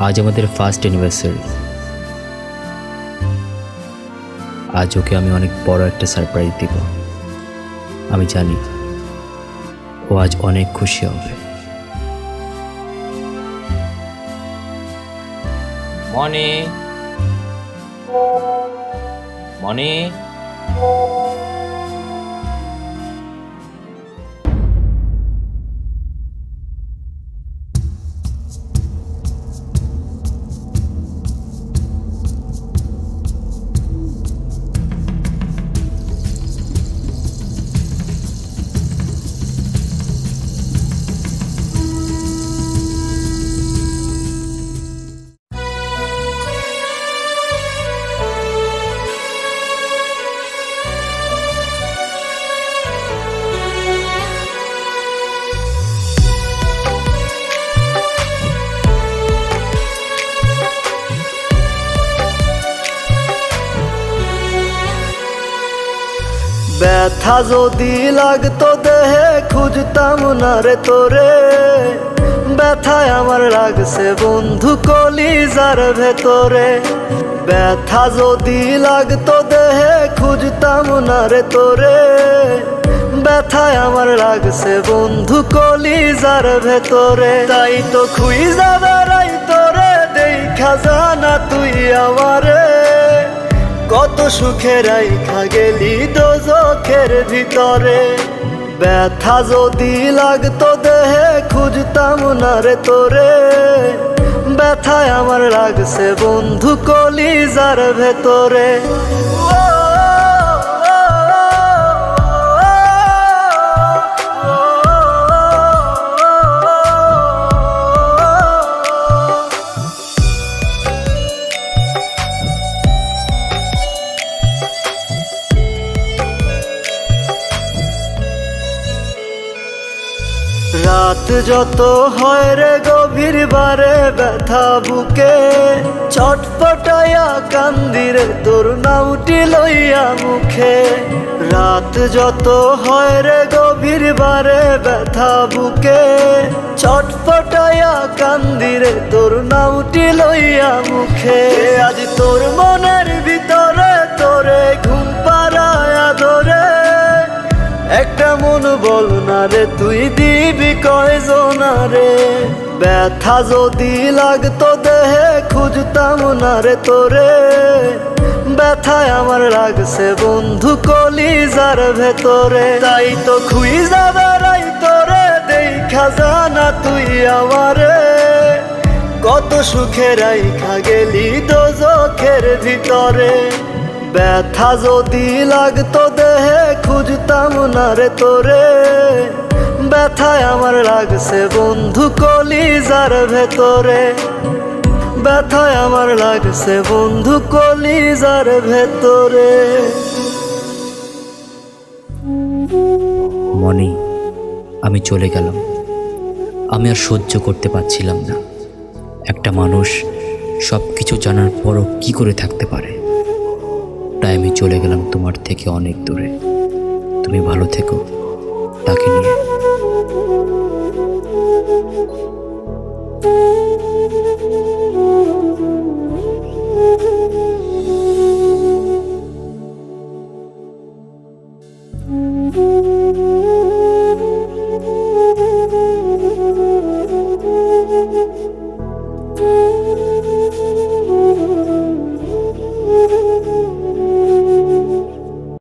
আজ আমাদের first anniversary. আজ ওকে আমি অনেক বড় একটা সারপ্রাইজ দিব। আমি জানি ও আজ অনেক খুশি হবে। মনি মনি ব্যথা যদি লাগতো দেহে খুঁজতাম না রে তোরে, ব্যথায় আমার লাগছে বন্ধু কলিজার ভেতরে। ব্যথা যদি লাগতো দেহে খুঁজতাম না রে তোরে, ব্যথায় আমার লাগছে বন্ধু কলিজার ভেতরে। তাই তো খুঁজা বেড়াই তোরে, দেখা জানা তুই আমারে, কত সুখে রাইখা গেলি দোজখের ভিতরে। ব্যথা যদি লাগতো দেহে খুঁজতাম না রে তোরে, ব্যথায় আমার লাগছে বন্ধু কলিজার ভেতরে। রাত যত হয় রে গভীর বারে ব্যথা বুকে, ছটফটাইয়া কান্দিরে তোর নামটি লইয়া মুখে। রাত যত হয় রে গভীর বারে ব্যথা বুকে, ছটফটাইয়া কান্দিরে তোর নামটি লইয়া মুখে। আজ তোর মনের ভিতরে তোরে ঘুম পাড়ায়া ধরে, একটা মন বল না রে তুই দিবি কয়জনা রে। ব্যথা যদি লাগতো দেহে খুঁজতাম না রে তোরে, ব্যথায় আমার লাগছে বন্ধু কলিজার ভেতরে। তাই তো খুঁজা বেড়াই তোরে, দেখা জানা তুই আমারে, কত সুখে রাইখা গেলি দোজখের ভিতরে। ব্যথা যদি লাগতো দেহে খুঁজতাম না রে তোরে, ব্যথায় আমার লাগছে বন্ধু কলিজার ভেতরে। ব্যথায় আমার লাগছে বন্ধু কলিজার ভেতরে। মনি, আমি চলে গেলাম। আমি আর সহ্য করতে পারছিলাম না। একটা মানুষ সব কিছু জানার পরও কি করে থাকতে পারে। তাই আমি চলে গেলাম তোমার থেকে অনেক দূরে। তুমি ভালো থেকো তাকে নিয়ে।